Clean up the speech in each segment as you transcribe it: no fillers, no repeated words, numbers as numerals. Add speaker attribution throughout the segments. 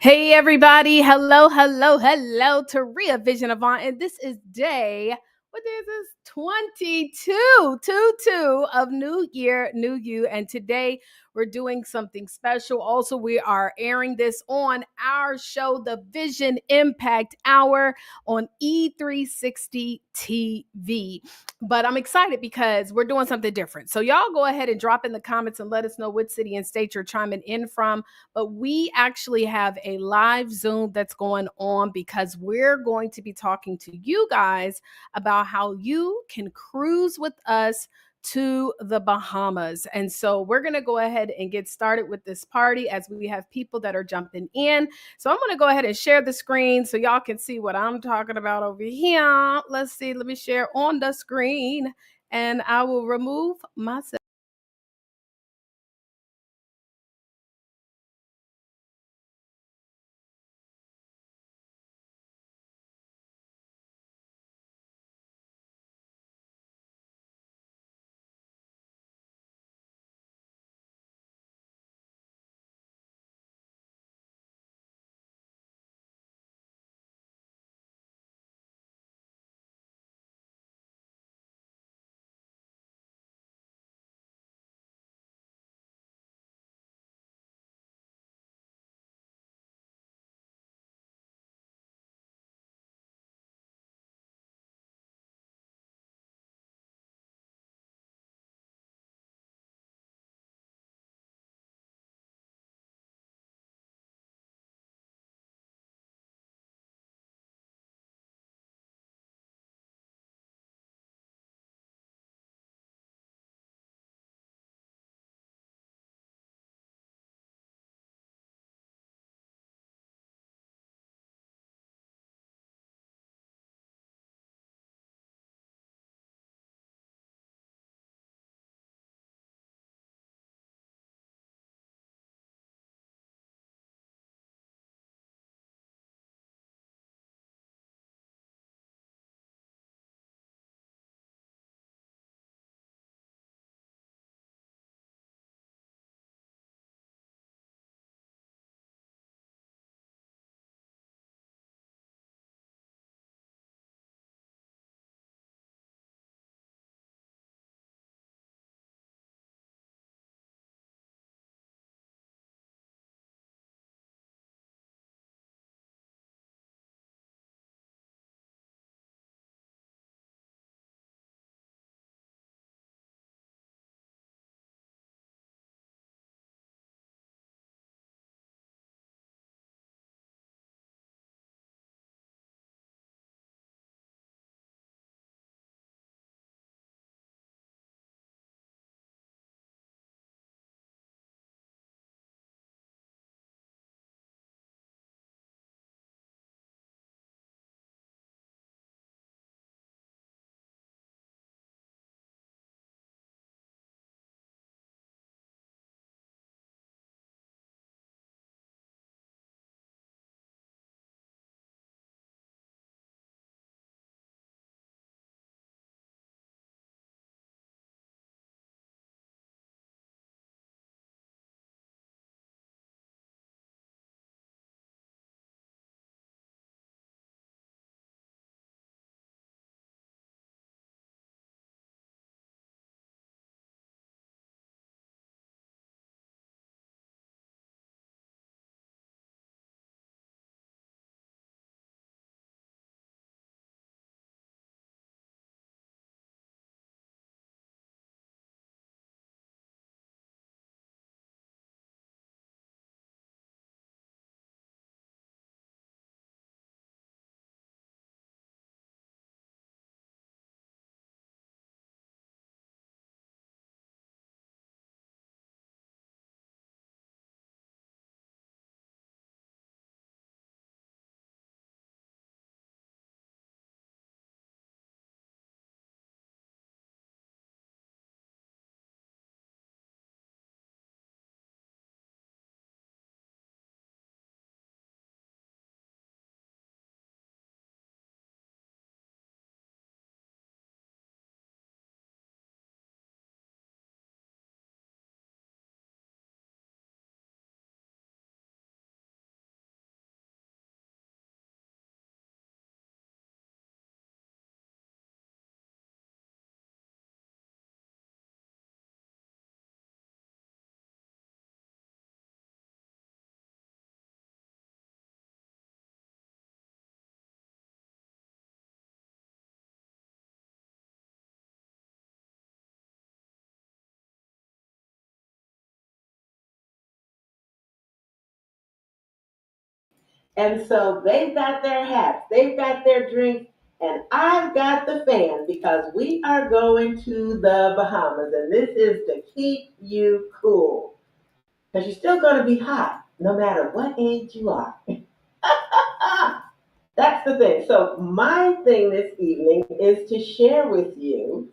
Speaker 1: Hey everybody. Hello, hello, hello to Ria Vision Avant. And this is what day is this? 22, 2 of New Year, New You. And today we're doing something special. Also, we are airing this on our show, the Vision Impact Hour on E360 TV. But I'm excited because we're doing something different. So y'all go ahead and drop in the comments and let us know what city and state you're chiming in from, but we actually have a live Zoom that's going on because we're going to be talking to you guys about how you can cruise with us to the Bahamas. And so we're going to go ahead and get started with this party as we have people that are jumping in. So I'm going to go ahead and share the screen so y'all can see what I'm talking about over here. Let's see. Let me share on the screen and I will remove myself.
Speaker 2: And so they've got their hats, they've got their drinks, and I've got the fan because we are going to the Bahamas, and this is to keep you cool. Because you're still going to be hot no matter what age you are. That's the thing. So, my thing this evening is to share with you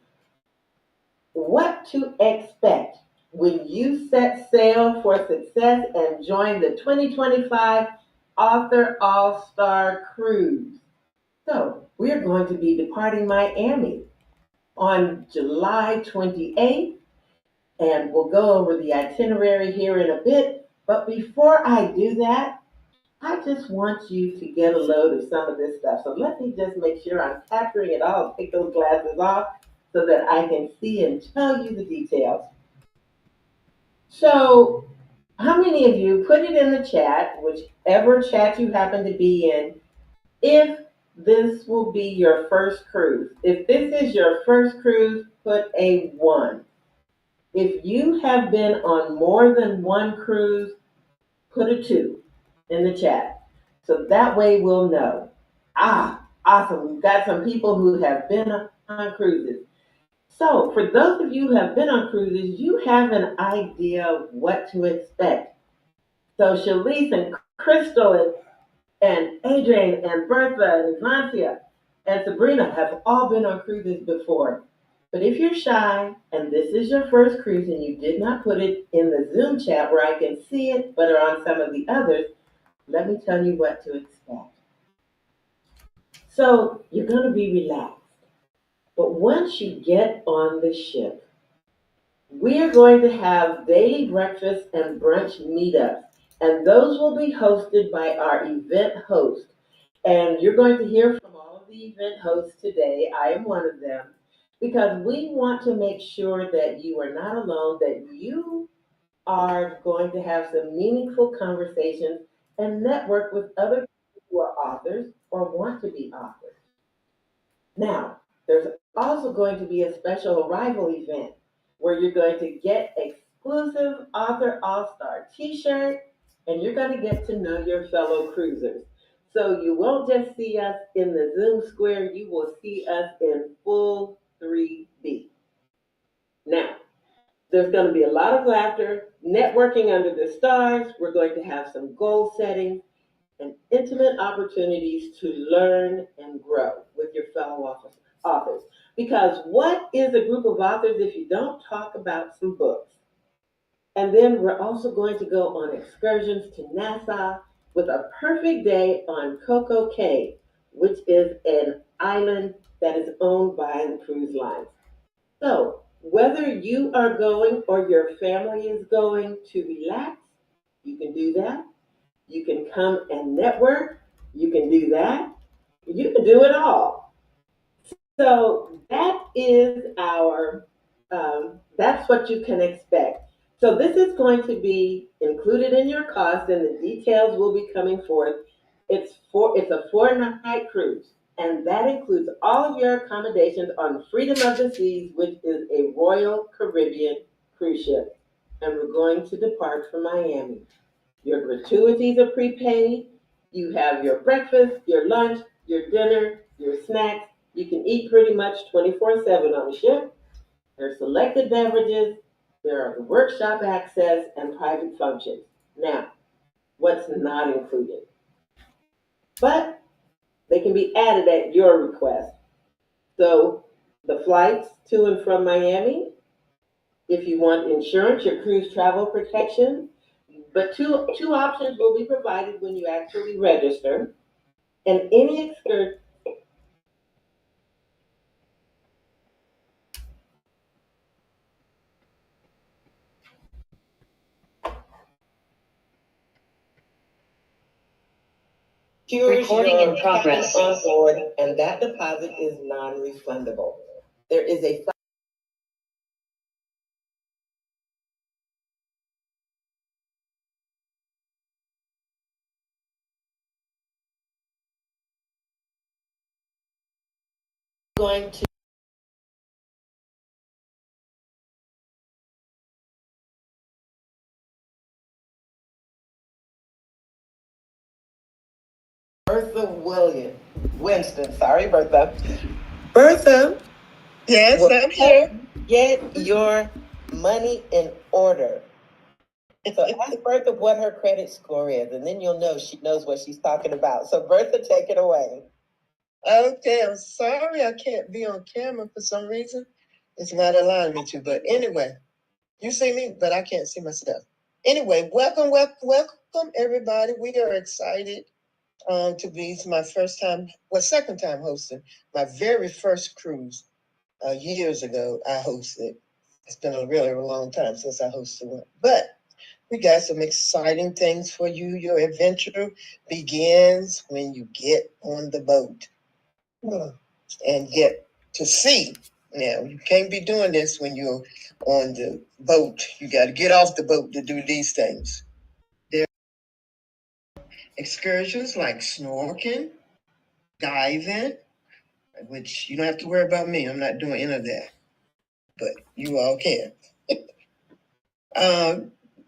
Speaker 2: what to expect when you set sail for success and join the 2025 Author All Star Cruise. So, we're going to be departing Miami on July 28th, and we'll go over the itinerary here in a bit. But before I do that, I just want you to get a load of some of this stuff. So let me just make sure I'm capturing it all. Take those glasses off so that I can see and tell you the details. So, how many of you put it in the chat, whichever chat you happen to be in, if this will be your first cruise? If this is your first cruise, put a 1. If you have been on more than one cruise, put a 2 in the chat. So that way we'll know. Ah, awesome. We've got some people who have been on cruises. So for those of you who have been on cruises, you have an idea of what to expect. So Shalise and Crystal and Adrian and Bertha and Ignacia and Sabrina have all been on cruises before. But if you're shy and this is your first cruise and you did not put it in the Zoom chat where I can see it, but are on some of the others, let me tell you what to expect. So you're going to be relaxed. But once you get on the ship, we are going to have daily breakfast and brunch meetups. And those will be hosted by our event host. And you're going to hear from all of the event hosts today. I am one of them. Because we want to make sure that you are not alone, that you are going to have some meaningful conversations and network with other people who are authors or want to be authors. Now, there's also going to be a special arrival event where you're going to get exclusive Author All Star t shirt and you're going to get to know your fellow cruisers. So you won't just see us in the Zoom square, you will see us in full 3D. Now, there's going to be a lot of laughter, networking under the stars. We're going to have some goal setting and intimate opportunities to learn and grow with your fellow authors. Because what is a group of authors if you don't talk about some books? And then we're also going to go on excursions to Nassau with a perfect day on Coco Cay, which is an island that is owned by the cruise lines. So, whether you are going or your family is going to relax, you can do that. You can come and network. You can do that. You can do it all. So that is that's what you can expect. So this is going to be included in your cost and the details will be coming forth. It's a 4-night cruise and that includes all of your accommodations on Freedom of the Seas, which is a Royal Caribbean cruise ship. And we're going to depart from Miami. Your gratuities are prepaid. You have your breakfast, your lunch, your dinner, your snacks. You can eat pretty much 24/7 on the ship. There are selected beverages. There are workshop access and private functions. Now, what's not included? But they can be added at your request. So, the flights to and from Miami, if you want insurance, your cruise travel protection, but two options will be provided when you actually register. And any excursion Recording in progress on board, and that deposit is non-refundable. There is a going to William. Winston, sorry, Bertha. Bertha,
Speaker 3: Yes,
Speaker 2: will
Speaker 3: I'm here.
Speaker 2: get your money in order. So ask Bertha what her credit score is, and then you'll know she knows what she's talking about. So Bertha, take it away.
Speaker 3: Okay, I'm sorry I can't be on camera for some reason. It's not allowing me to. But anyway, you see me, but I can't see myself. Anyway, welcome, everybody. We are excited to be. It's my first time, well, second time hosting. My very first cruise years ago, I hosted. It's been a really long time since I hosted one. But we got some exciting things for you. Your adventure begins when you get on the boat and get to sea. Now, you can't be doing this when you're on the boat. You got to get off the boat to do these things. There are excursions like snorkeling, diving, which you don't have to worry about me. I'm not doing any of that, but you all can.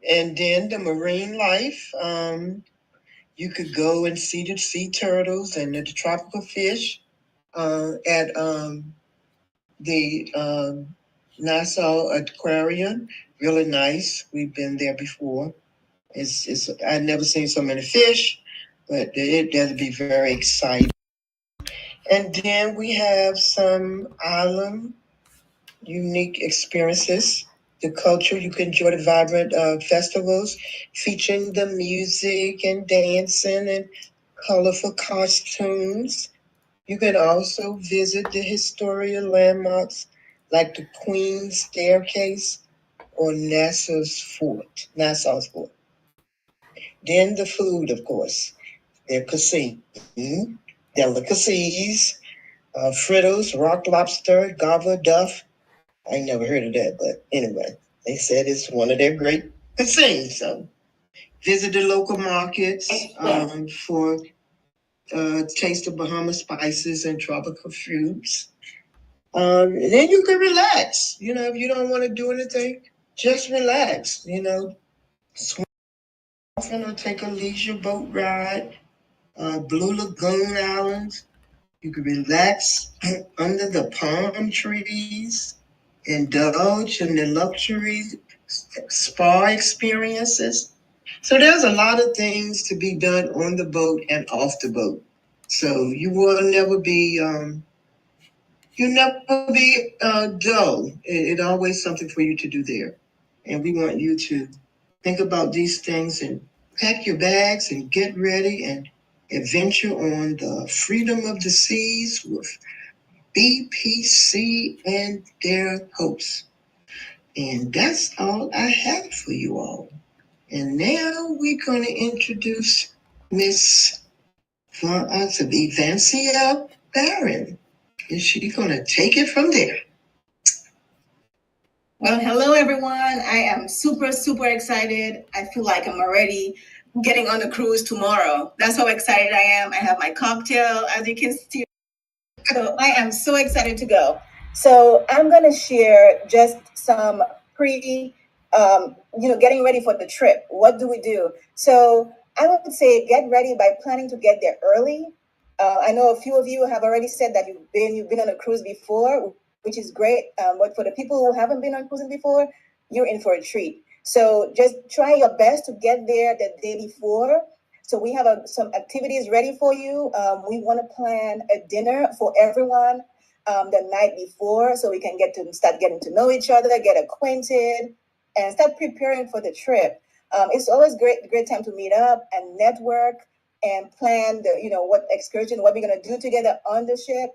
Speaker 3: And then the marine life. You could go and see the sea turtles and the tropical fish at the Nassau Aquarium. Really nice. We've been there before. It's I've never seen so many fish, but that'll be very exciting. And then we have some island unique experiences. The culture, you can enjoy the vibrant festivals featuring the music and dancing and colorful costumes. You can also visit the historical landmarks like the Queen's Staircase or Nassau's Fort. Then the food, of course, their cuisine, delicacies, fritters, rock lobster, gobble duff. I never heard of that, but anyway, they said it's one of their great cuisines. So visit the local markets for taste of Bahamas spices and tropical fruits. Then you can relax. You know, if you don't want to do anything, just relax. You know, swim often or take a leisure boat ride. Blue Lagoon Islands. You can relax under the palm trees, indulge in the luxury spa experiences. So there's a lot of things to be done on the boat and off the boat. So you will never be dull. It always something for you to do there. And we want you to think about these things and pack your bags and get ready and adventure on the freedom of the seas with BPC and their hosts. And that's all I have for you all. And now we're going to introduce Miss Evancia Barron. And she's going to take it from there.
Speaker 4: Well, hello everyone. I am super excited. I feel like I'm already getting on the cruise tomorrow. That's how excited I am. I have my cocktail, as you can see. So I am so excited to go. So I'm going to share just some getting ready for the trip. What do we do? So I would say get ready by planning to get there early. I know a few of you have already said that you've been on a cruise before, which is great. But for the people who haven't been on cruising before, you're in for a treat. So just try your best to get there the day before. So we have some activities ready for you. We want to plan a dinner for everyone the night before, so we can start getting to know each other, get acquainted, and start preparing for the trip. It's always great time to meet up and network and plan what excursion, what we're gonna do together on the ship.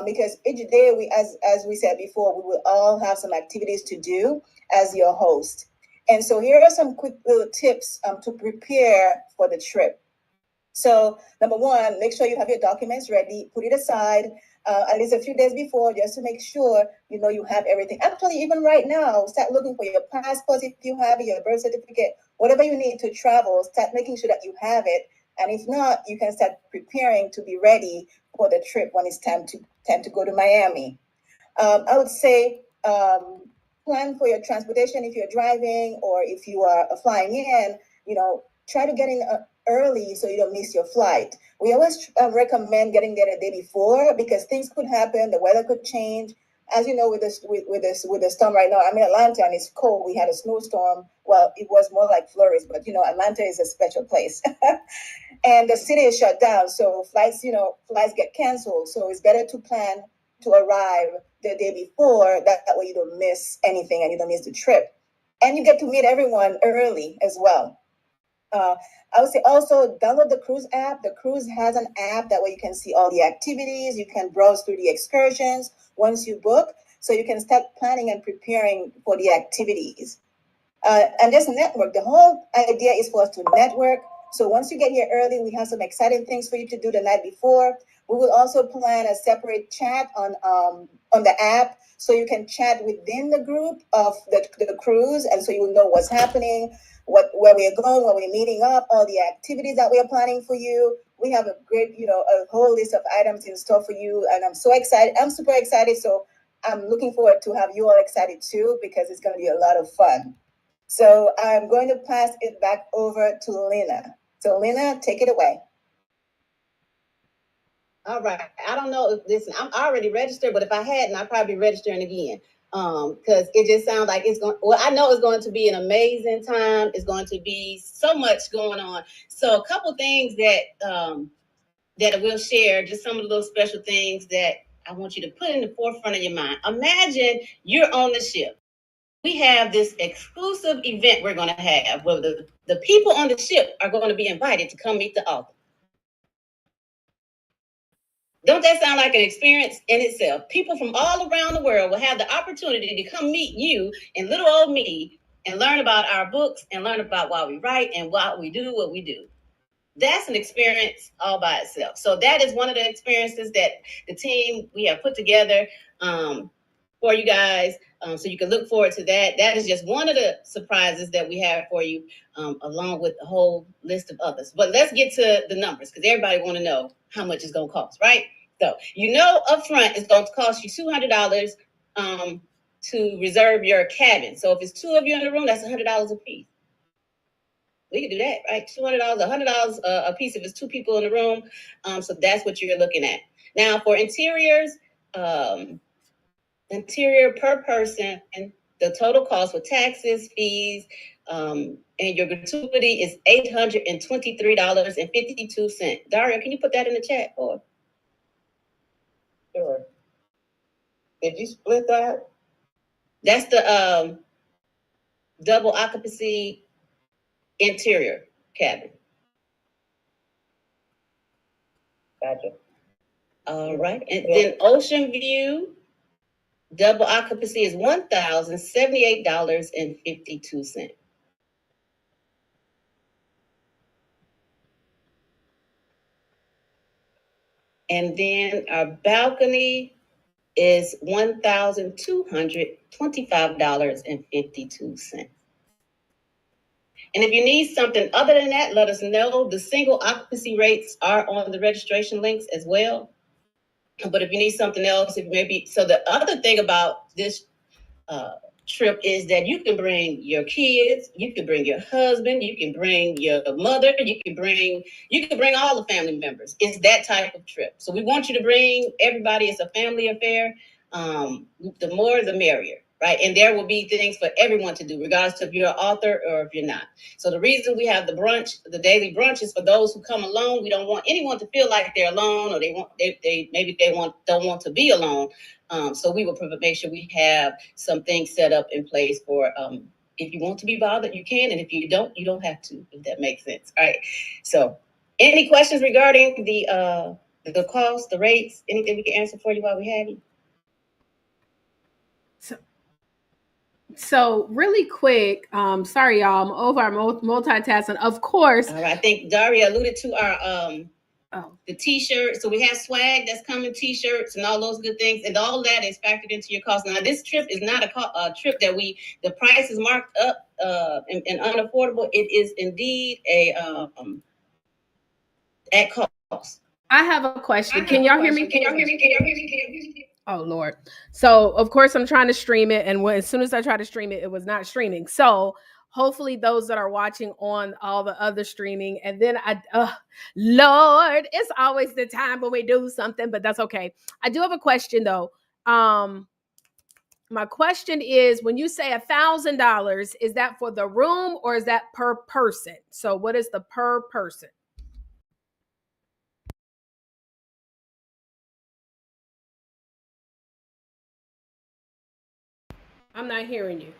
Speaker 4: Because each day as we said before, we will all have some activities to do as your host. And so here are some quick little tips to prepare for the trip. So number one, make sure you have your documents ready, put it aside at least a few days before just to make sure you have everything. Actually, even right now, start looking for your passport if you have it, your birth certificate, whatever you need to travel, start making sure that you have it. And if not, you can start preparing to be ready for the trip when it's time to go to Miami. I would say plan for your transportation if you're driving or if you are flying in. Try to get in early so you don't miss your flight. We always recommend getting there the day before because things could happen, the weather could change. As you know, with the storm right now, I'm in Atlanta and it's cold. We had a snowstorm. Well, it was more like flurries, but Atlanta is a special place. And the city is shut down, so flights get canceled. So it's better to plan to arrive the day before. That way you don't miss anything and you don't miss the trip, and you get to meet everyone early as well. Uh, I would say also download the cruise app. The cruise has an app that way you can see all the activities. You can browse through the excursions once you book, so you can start planning and preparing for the activities. And just network. The whole idea is for us to network. So once you get here early, we have some exciting things for you to do the night before. We will also plan a separate chat on the app, so you can chat within the group of the cruise, and so you will know what's happening, where we are going, where we're meeting up, all the activities that we are planning for you. We have a great, a whole list of items in store for you, and I'm so excited. I'm super excited. So I'm looking forward to have you all excited too, because it's going to be a lot of fun. So I'm going to pass it back over to Lena. So Lena, take it away.
Speaker 5: All right. I don't know if listen, I'm already registered, but if I hadn't, I'd probably be registering again. Because it just sounds like I know it's going to be an amazing time. It's going to be so much going on. So a couple things that we'll share, just some of the little special things that I want you to put in the forefront of your mind. Imagine you're on the ship. We have this exclusive event we're going to have where the people on the ship are going to be invited to come meet the author. Don't that sound like an experience in itself? People from all around the world will have the opportunity to come meet you and little old me and learn about our books and learn about why we write and why we do what we do. That's an experience all by itself. So that is one of the experiences that the team we have put together for you guys. So you can look forward to that. That is just one of the surprises that we have for you, along with a whole list of others. But let's get to the numbers, because everybody want to know how much it's going to cost, right? So up front it's going to cost you $200 to reserve your cabin. So if it's two of you in the room, that's $100 a piece. We can do that, right? $200, $100 a piece if it's two people in the room. So that's what you're looking at. Now for interiors, interior per person, and the total cost with taxes, fees, and your gratuity is $823.52. Daria, can you put that in the chat for? Sure. Did you split that? That's the double occupancy interior cabin. Gotcha. All right. And then ocean view, double occupancy is $1,078.52. And then our balcony is $1,225.52. And if you need something other than that, let us know. The single occupancy rates are on the registration links as well. But if you need something else, so the other thing about this trip is that you can bring your kids, you can bring your husband, you can bring your mother, you can bring all the family members. It's that type of trip. So we want you to bring everybody. It's a family affair. The more the merrier, right? And there will be things for everyone to do, regardless of if you're an author or if you're not. So the reason we have the daily brunch is for those who come alone. We don't want anyone to feel like they're alone, or don't want to be alone. So we will make sure we have some things set up in place for if you want to be bothered, you can, and if you don't have to, if that makes sense. All right. So any questions regarding the cost, the rates, anything we can answer for you while we have you?
Speaker 1: So really quick, sorry y'all, I'm over multitasking. Of course.
Speaker 5: I think Daria alluded to our the t-shirt. So we have swag that's coming, t-shirts and all those good things, and all that is factored into your cost. Now this trip is not a trip that the price is marked up and unaffordable. It is indeed at cost.
Speaker 1: I have a question. Can y'all hear me? Oh Lord. So of course I'm trying to stream it, and as soon as I try to stream it, it was not streaming. So Hopefully, those that are watching on all the other streaming. And then Lord, it's always the time when we do something, but that's okay. I do have a question though. My question is, when you say $1,000, is that for the room or is that per person? So what is the per person? I'm not hearing you.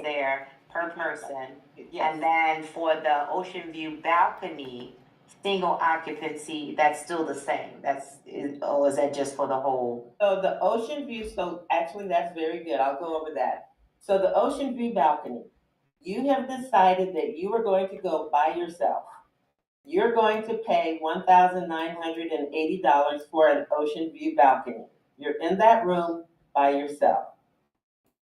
Speaker 6: There per person. Yes. And then for the ocean view balcony, single occupancy, that's still the same. Or is that just for the whole?
Speaker 2: So the ocean view, so actually that's very good. I'll go over that. So the ocean view balcony, you have decided that you are going to go by yourself. You're going to pay $1,980 for an ocean view balcony. You're in that room by yourself.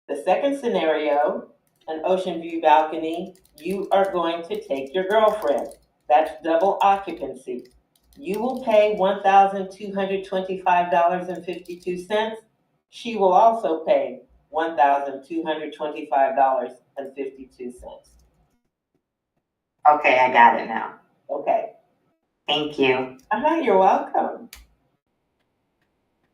Speaker 2: The second scenario, an ocean view balcony, you are going to take your girlfriend. That's double occupancy. You will pay $1,225.52. She will also pay $1,225.52.
Speaker 6: Okay, I got it now.
Speaker 2: Okay.
Speaker 6: Thank you.
Speaker 2: You're welcome.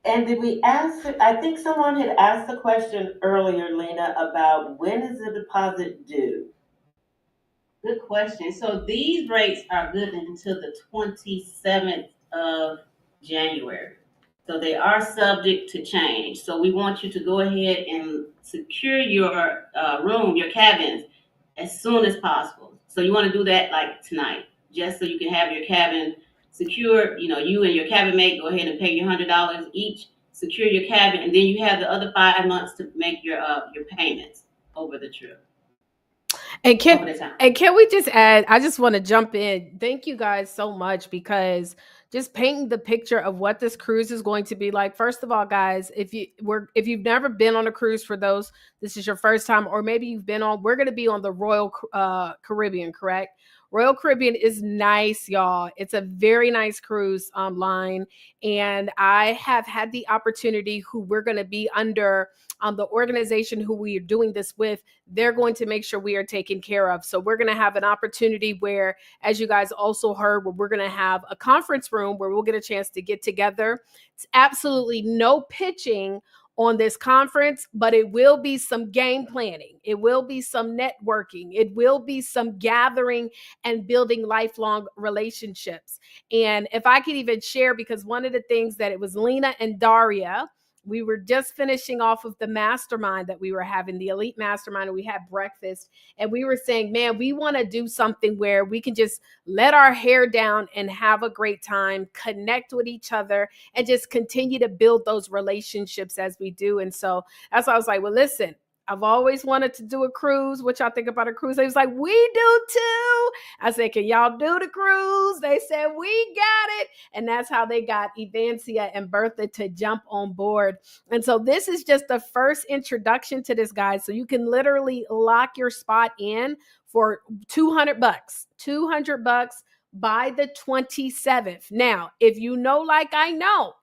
Speaker 2: And did we ask, I think someone had asked the question earlier, Lena, about when is the deposit due?
Speaker 5: Good question. So these rates are good until the 27th of January. So they are subject to change. So we want you to go ahead and secure your room, your cabins, as soon as possible. So you want to do that like tonight, just so you can have your cabin secured. You know, you and your cabin mate go ahead and pay your $100 each, secure your cabin, and then you have the other 5 months to make your payments over the trip.
Speaker 1: And can we just add, I just want to jump in. Thank you guys so much, because just painting the picture of what this cruise is going to be like. First of all, guys, if you've never been on a cruise, for those, this is your first time, or maybe you've been on, we're going to be on the Royal Caribbean, correct? Royal Caribbean is nice, y'all. It's a very nice cruise line. And I have had the opportunity, who we're going to be under the organization who we are doing this with, they're going to make sure we are taken care of. So we're going to have an opportunity where, as you guys also heard, where we're going to have a conference room where we'll get a chance to get together. It's absolutely no pitching on this conference, but it will be some game planning. It will be some networking. It will be some gathering and building lifelong relationships. And if I could even share, because one of the things that it was Lena and Daria, we were just finishing off of the mastermind that we were having, the elite mastermind, and we had breakfast, and we were saying, man, we want to do something where we can just let our hair down and have a great time, connect with each other, and just continue to build those relationships as we do. And so that's why I was like, well, listen, I've always wanted to do a cruise. What y'all think about a cruise? They was like, we do too. I said, can y'all do the cruise? They said, we got it. And that's how they got Evancia and Bertha to jump on board. And so this is just the first introduction to this, guys. So you can literally lock your spot in for $200, $200 by the 27th. Now, if you know, like I know,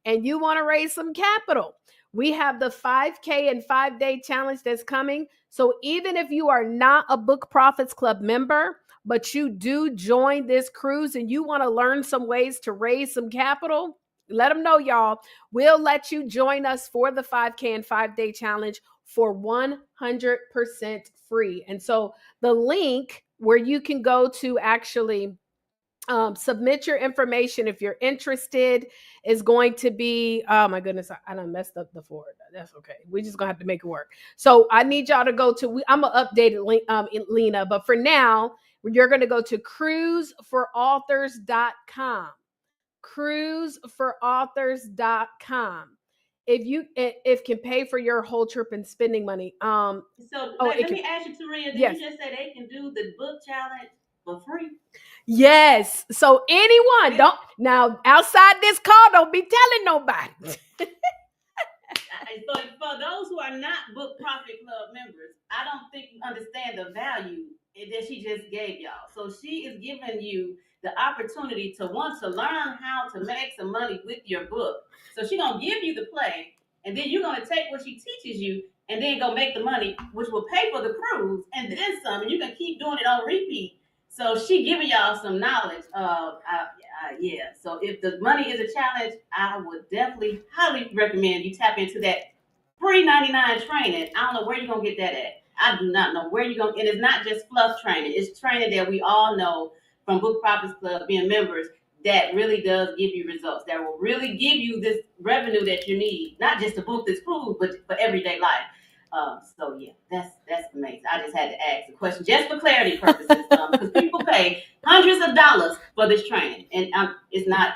Speaker 1: and you want to raise some capital, we have the 5K and 5-day challenge that's coming. So even if you are not a Book Profits Club member, but you do join this cruise and you want to learn some ways to raise some capital, let them know, y'all. We'll let you join us for the 5K and 5-day challenge for 100% free. And so the link where you can go to actually submit your information if you're interested is going to be, oh my goodness, I done messed up the forward. That's okay. We just gonna have to make it work. So I need y'all to go to, I'm gonna update it, Lena, but for now, you're gonna go to cruiseforauthors.com. Cruiseforauthors.com. If can pay for your whole trip and spending money.
Speaker 5: So let me ask you, Taria, did you just say they can do the book challenge for free?
Speaker 1: Yes. So anyone, don't now outside this call, don't be telling nobody.
Speaker 5: So for those who are not Book Profit Club members, I don't think you understand the value that she just gave y'all. So she is giving you the opportunity to want to learn how to make some money with your book. So she's gonna give you the play, and then you're gonna take what she teaches you and then go make the money, which will pay for the cruise and then some, and you can keep doing it on repeat. So she giving y'all some knowledge. Yeah. So if the money is a challenge, I would definitely highly recommend you tap into that free 99 training. I don't know where you're gonna get that at. I do not know where you're gonna. And it's not just fluff training. It's training that we all know from Book Profits Club being members that really does give you results. That will really give you this revenue that you need, not just to book this cruise, but for everyday life. So yeah, that's amazing. I just had to ask the question just for clarity purposes, because people pay hundreds of dollars for this training, and it's not.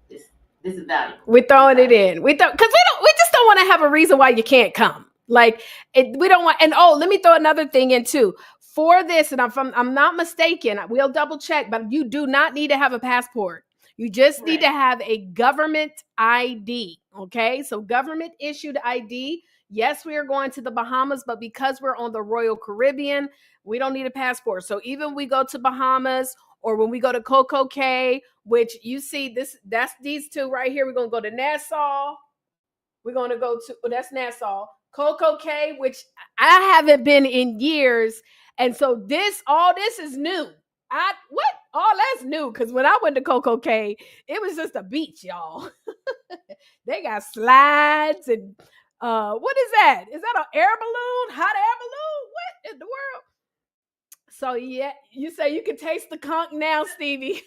Speaker 5: This is valuable.
Speaker 1: We're throwing it in. We just don't want to have a reason why you can't come. Like we don't want. And let me throw another thing in too. For this, and I'm not mistaken, we'll double check, but you do not need to have a passport. You just need to have a government ID. Okay, so government issued ID. Yes, we are going to the Bahamas, but because we're on the Royal Caribbean, we don't need a passport. So even when we go to Bahamas, or when we go to Coco Cay, which you see that's these two right here. We're going to go to Nassau. We're going to go to, that's Nassau. Coco Cay, which I haven't been in years. And so all this is new. All that's new, because when I went to Coco Cay, it was just a beach, y'all. They got slides and what is that? Is that an air balloon? Hot air balloon? What in the world? So yeah, you say you can taste the conch now, Stevie.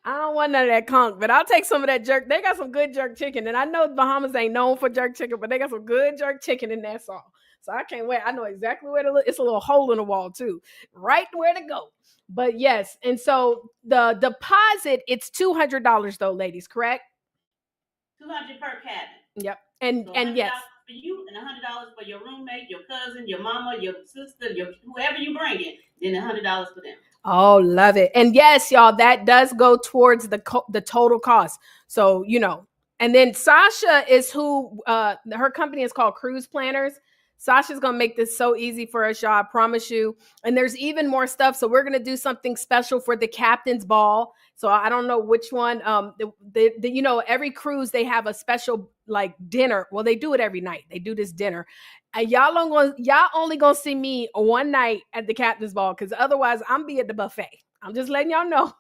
Speaker 1: I don't want none of that conch, but I'll take some of that jerk. They got some good jerk chicken, and I know Bahamas ain't known for jerk chicken, but they got some good jerk chicken in Nassau. So I can't wait. I know exactly where to look. It's a little hole in the wall too, right where to go. But yes, and so the deposit, it's $200 though, ladies, correct?
Speaker 5: $200 per cabin.
Speaker 1: Yep. And yes,
Speaker 5: for you and $100 for your roommate, your cousin, your mama, your sister, your whoever you bring in. Then $100 for them.
Speaker 1: Oh, love it. And yes, y'all, that does go towards the total cost. So, and then Sasha is who her company is called Cruise Planners. Sasha's going to make this so easy for us, y'all. I promise you. And there's even more stuff. So we're going to do something special for the captain's ball. So I don't know which one. Every cruise, they have a special like dinner. Well, they do it every night. They do this dinner. And y'all only gonna see me one night at the captain's ball, because otherwise I'm be at the buffet. I'm just letting y'all know.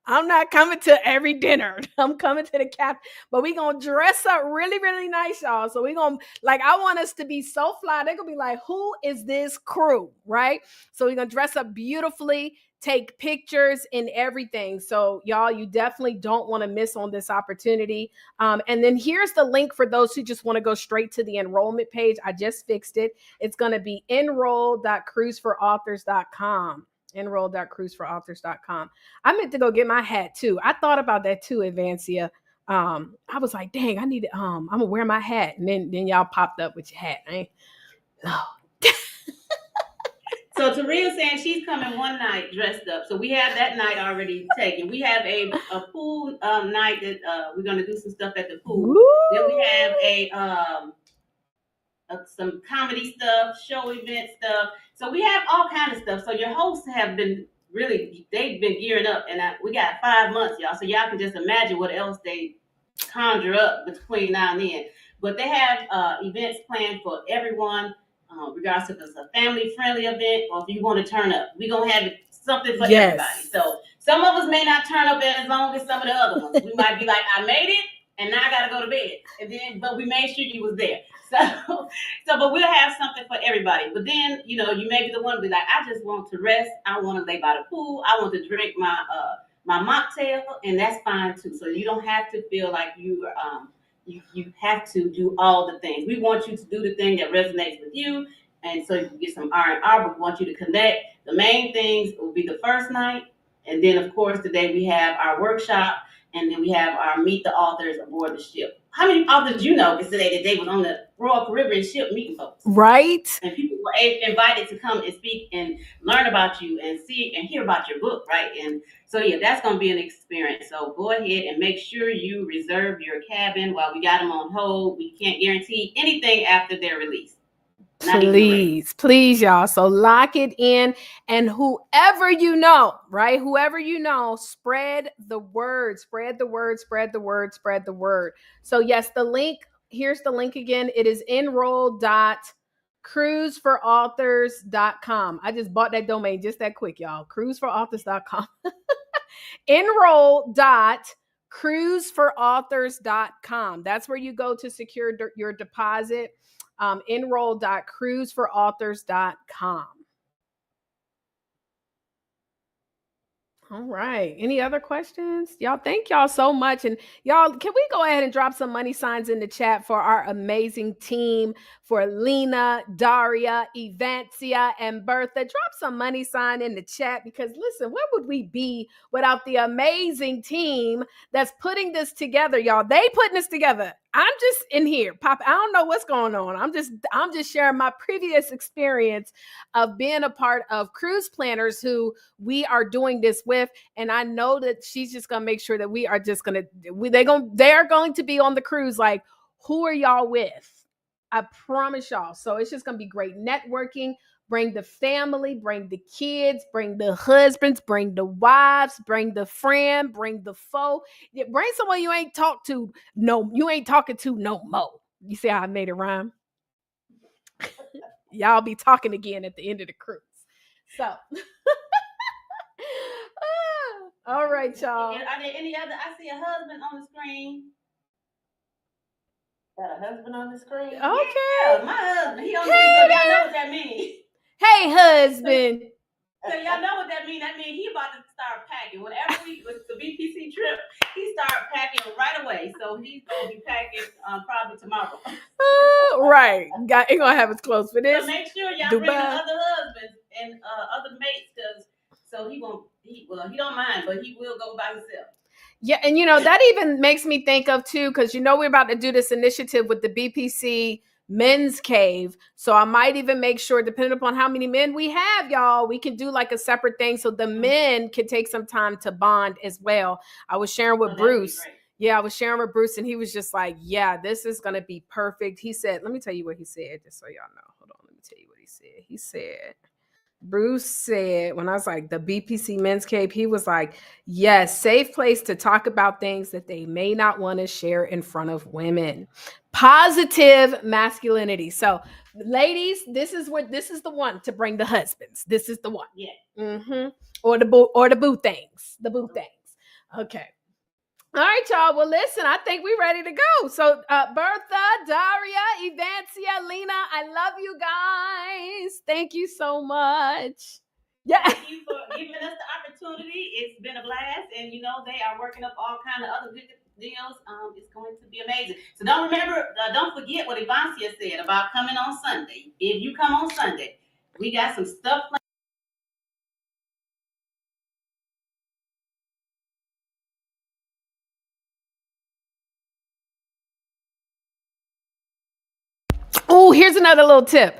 Speaker 1: I'm not coming to every dinner. I'm coming to the cap, but we gonna dress up really, really nice, y'all. So we gonna I want us to be so fly. They're gonna be like, who is this crew? Right? So we're gonna dress up beautifully, take pictures and everything. So y'all, you definitely don't want to miss on this opportunity. And then here's the link for those who just want to go straight to the enrollment page. I just fixed it. It's gonna be enroll.cruiseforauthors.com. enroll.cruiseforauthors.com. I meant to go get my hat too. I thought about that too, Advancia. I was like, dang, I need to, I'm gonna wear my hat. And then y'all popped up with your hat. No.
Speaker 5: So Taria saying she's coming one night dressed up. So we have that night already taken. We have a pool night that we're gonna do some stuff at the pool. Ooh. Then we have some comedy stuff, show event stuff. So we have all kinds of stuff. So your hosts have been they've been gearing up, and we got 5 months, y'all. So y'all can just imagine what else they conjure up between now and then. But they have events planned for everyone, regardless if it's a family-friendly event or if you want to turn up. We're gonna have something for everybody. So some of us may not turn up as long as some of the other ones. We might be like, I made it, and now I gotta go to bed. But we made sure you was there. But we'll have something for everybody. But then, you may be the one to be like, I just want to rest. I want to lay by the pool. I want to drink my mocktail, and that's fine too. So you don't have to feel like you have to do all the things. We want you to do the thing that resonates with you, and so you can get some R&R, but we want you to connect. The main things will be the first night, and then of course today we have our workshop, and then we have our meet the authors aboard the ship. How many authors you know can say that they was on the Royal Caribbean ship meeting folks?
Speaker 1: Right.
Speaker 5: And people were invited to come and speak and learn about you and see and hear about your book, right? And so, yeah, that's going to be an experience. So go ahead and make sure you reserve your cabin while we got them on hold. We can't guarantee anything after their release.
Speaker 1: Please, y'all. So lock it in, and whoever you know, right? Whoever you know, spread the word, spread the word, spread the word, spread the word. So yes, the link, here's the link again. It is enroll.cruiseforauthors.com. I just bought that domain just that quick, y'all. Cruiseforauthors.com. Enroll.cruiseforauthors.com. That's where you go to secure your deposit. Enroll.cruiseforauthors.com. All right. Any other questions? Y'all, thank y'all so much. And y'all, can we go ahead and drop some money signs in the chat for our amazing team, for Lena, Daria, Evancia, and Bertha? Drop some money sign in the chat, because listen, where would we be without the amazing team that's putting this together, y'all? They putting this together. I'm just in here, Pop. I don't know what's going on. I'm just sharing my previous experience of being a part of Cruise Planners who we are doing this with, and I know that she's just gonna make sure that we are just gonna they are going to be on the cruise. Like, who are y'all with? I promise y'all. So it's just gonna be great networking. Bring the family, bring the kids, bring the husbands, bring the wives, bring the friend, bring the foe. Bring someone you ain't talked to. No, you ain't talking to no more. You see how I made it rhyme? Y'all be talking again at the end of the cruise. So, all right, y'all.
Speaker 5: Are there any other? I see a husband on the screen. Got a husband on the screen?
Speaker 1: Okay.
Speaker 5: Yeah, my husband. He on the screen, so y'all know what that means.
Speaker 1: Hey, husband.
Speaker 5: So y'all know what that means. That means he about to start packing. Whenever we was the BPC trip, he started packing right away. So he's gonna be packing probably tomorrow.
Speaker 1: Right. He gonna have his clothes for this.
Speaker 5: So make sure y'all bring the other husbands and other mates, cause so he don't mind, but he will go by himself.
Speaker 1: Yeah, and that even makes me think of too, because we're about to do this initiative with the BPC men's cave. So I might even make sure, depending upon how many men we have, y'all, we can do like a separate thing so the men can take some time to bond as well. I was sharing with Bruce. Yeah, I was sharing with Bruce, and he was just like, yeah, this is gonna be perfect. He said, let me tell you what he said, just so y'all know. Hold on, let me tell you what he said. He said, Bruce said, when I was like, the BPC men's cave, he was like, yes, safe place to talk about things that they may not want to share in front of women. Positive masculinity. So, ladies, this is the one to bring the husbands. This is the one.
Speaker 5: Yeah.
Speaker 1: Mm-hmm. Or the boo things. The boo things. Okay. All right, y'all. Well, listen, I think we're ready to go. So, Bertha, Daria, Evancia, Lena, I love you guys. Thank you so much.
Speaker 5: Yeah. Thank you for giving us the opportunity. It's been a blast, and they are working up all kind of other good deals. It's going to be amazing. So don't forget what Evancia said about coming on Sunday. If you come on Sunday, we got some stuff planned.
Speaker 1: Oh, here's another little tip.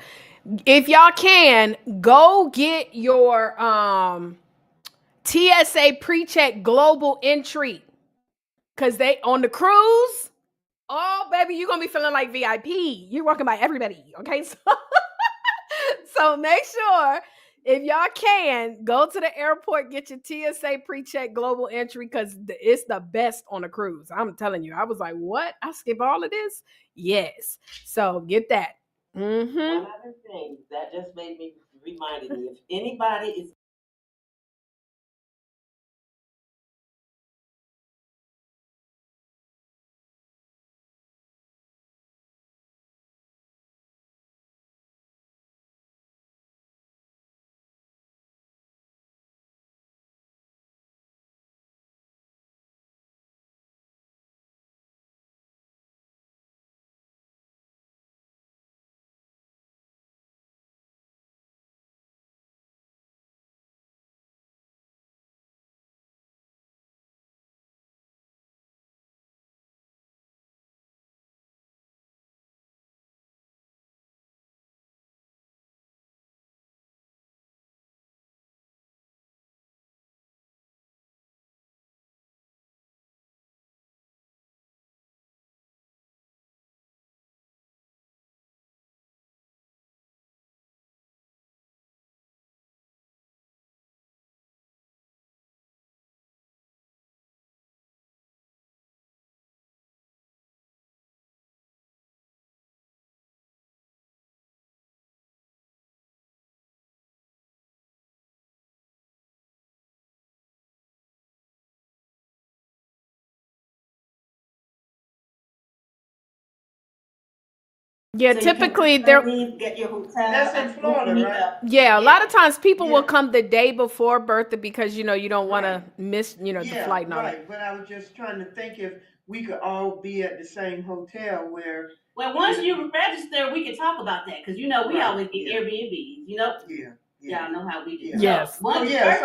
Speaker 1: If y'all can, go get your TSA pre-check global entry. Cause they on the cruise. Oh, baby, you're gonna be feeling like VIP. You're walking by everybody. Okay. So make sure, if y'all can, go to the airport, get your TSA pre-check global entry, because it's the best on a cruise. I'm telling you. I was like, what? I skip all of this? Yes. So get that. Mm-hmm.
Speaker 2: One other thing that just reminded me, if anybody is
Speaker 1: Yeah,
Speaker 5: So
Speaker 1: typically they're
Speaker 5: get your hotel.
Speaker 3: That's in Florida, right?
Speaker 1: Yeah, a lot of times people will come the day before Bertha, because you don't want to miss the flight and all that.
Speaker 3: Right. But I was just trying to think if we could all be at the same hotel where.
Speaker 5: Well, once you register, we can talk about that, because we always get Airbnbs.
Speaker 3: Yeah.
Speaker 5: Y'all know how we do.
Speaker 1: Yes.
Speaker 5: So once first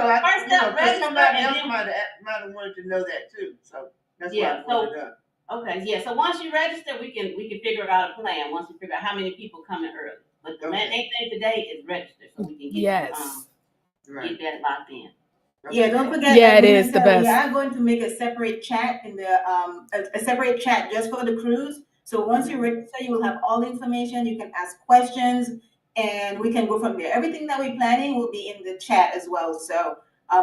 Speaker 3: somebody else might have wanted to know that too. So that's why I brought it up.
Speaker 5: Okay, yeah. So once you register, we can figure out a plan. Once we figure out how many people coming early. But the main thing today is register, so we can get get that locked in. Yeah, don't forget.
Speaker 1: Yeah, it is the best.
Speaker 5: We are going to make a separate chat in the a separate chat just for the cruise. So once you register, you will have all the information. You can ask questions, and we can go from there. Everything that we're planning will be in the chat as well. So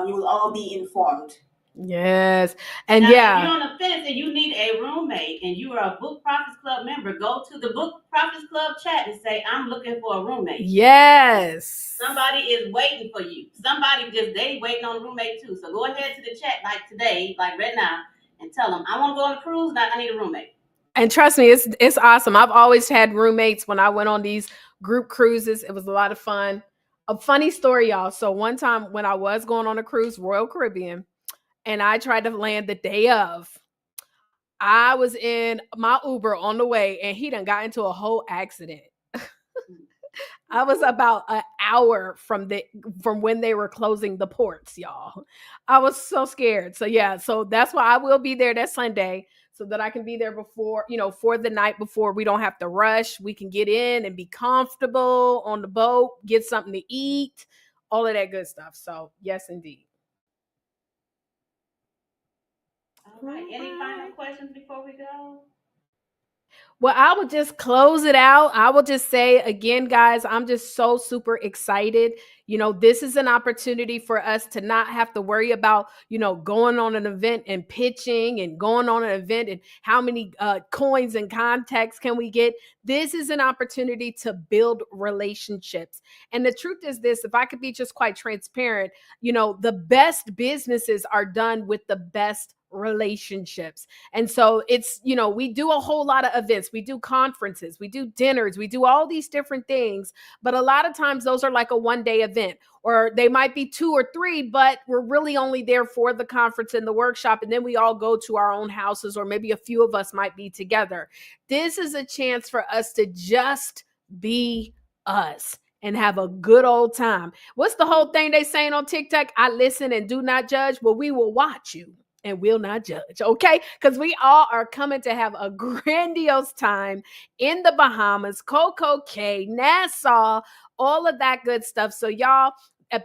Speaker 5: you will all be informed.
Speaker 1: Yes. And
Speaker 5: now,
Speaker 1: yeah,
Speaker 5: if you're on the fence and you need a roommate and you are a Book Profits Club member, go to the Book Profits Club chat and say, I'm looking for a roommate.
Speaker 1: Yes.
Speaker 5: Somebody is waiting for you. Somebody they waiting on a roommate too. So go ahead to the chat like today, like right now, and tell them, I want to go on a cruise, now I need a roommate.
Speaker 1: And trust me, it's awesome. I've always had roommates when I went on these group cruises. It was a lot of fun. A funny story, y'all. So one time when I was going on a cruise, Royal Caribbean, and I tried to land the day of, I was in my Uber on the way, and he done got into a whole accident. I was about an hour from when they were closing the ports, y'all. I was so scared. So yeah, so that's why I will be there that Sunday so that I can be there before, for the night before. We don't have to rush. We can get in and be comfortable on the boat, get something to eat, all of that good stuff. So yes, indeed.
Speaker 6: All right. Any final questions before we go?
Speaker 1: Well, I would just close it out. I will just say again, guys, I'm just so super excited. This is an opportunity for us to not have to worry about, going on an event and pitching and going on an event and how many coins and contacts can we get. This is an opportunity to build relationships. And the truth is this, if I could be just quite transparent, the best businesses are done with the best relationships. And so it's, we do a whole lot of events, we do conferences, we do dinners, we do all these different things. But a lot of times those are like a 1-day event, or they might be 2 or 3, but we're really only there for the conference and the workshop. And then we all go to our own houses, or maybe a few of us might be together. This is a chance for us to just be us and have a good old time. What's the whole thing they saying on TikTok? I listen and do not judge. Well, we will watch you and will not judge, okay? Because we all are coming to have a grandiose time in the Bahamas, Coco Cay, Nassau, all of that good stuff. So y'all,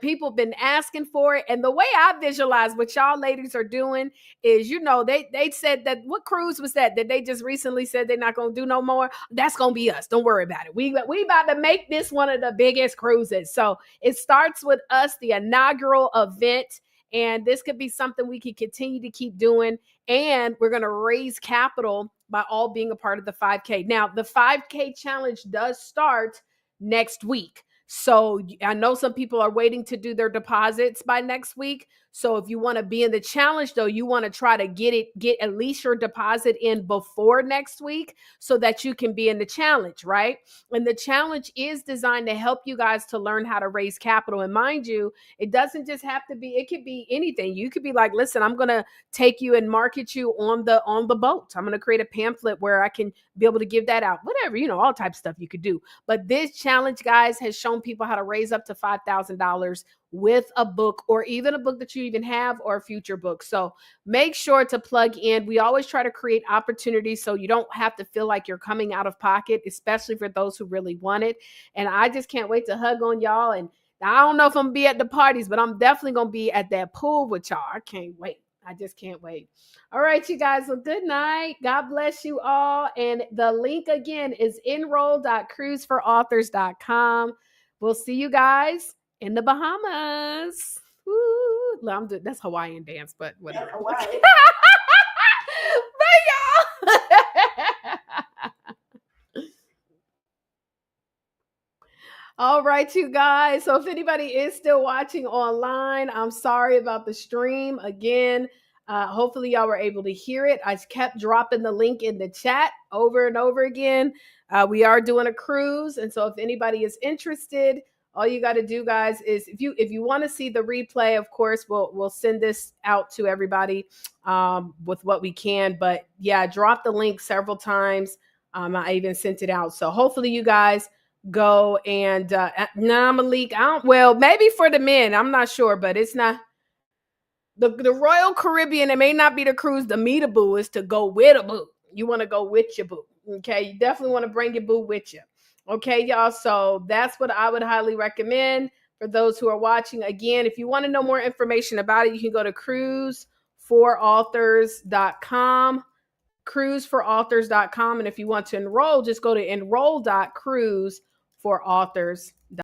Speaker 1: people been asking for it. And the way I visualize what y'all ladies are doing is, they said that, what cruise was that they just recently said they're not going to do no more? That's going to be us. Don't worry about it. We about to make this one of the biggest cruises. So it starts with us, the inaugural event. And this could be something we can continue to keep doing. And we're going to raise capital by all being a part of the 5K. Now, the 5K challenge does start next week. So I know some people are waiting to do their deposits by next week. So if you want to be in the challenge, though, you want to try to get at least your deposit in before next week so that you can be in the challenge, right? And the challenge is designed to help you guys to learn how to raise capital. And mind you, it doesn't just have to be, it could be anything. You could be like, listen, I'm going to take you and market you on the boat. I'm going to create a pamphlet where I can be able to give that out, whatever, all types of stuff you could do. But this challenge, guys, has shown people how to raise up to $5,000 with a book, or even a book that you even have, or a future book. So make sure to plug in. We always try to create opportunities so you don't have to feel like you're coming out of pocket, especially for those who really want it. And I just can't wait to hug on y'all. And I don't know if I'm gonna be at the parties, but I'm definitely gonna be at that pool with y'all. I can't wait. I just can't wait. All right, you guys. Well, good night. God bless you all. And the link again is enroll.cruiseforauthors.com. We'll see you guys in the Bahamas. Woo. That's Hawaiian dance, but whatever. But y'all. All right, you guys. So if anybody is still watching online, I'm sorry about the stream. Again, hopefully y'all were able to hear it. I kept dropping the link in the chat over and over again. We are doing a cruise. And so if anybody is interested, all you got to do, guys, is if you want to see the replay, of course, we'll send this out to everybody with what we can. But yeah, I dropped the link several times. I even sent it out. So hopefully you guys go and Malik, maybe for the men, I'm not sure, but it's not the Royal Caribbean. It may not be the cruise to meet a boo, is to go with a boo. You want to go with your boo. Okay, you definitely want to bring your boo with you. Okay, y'all. So that's what I would highly recommend for those who are watching. Again, if you want to know more information about it, you can go to cruiseforauthors.com. cruiseforauthors.com. And if you want to enroll, just go to enroll.cruiseforauthors.com.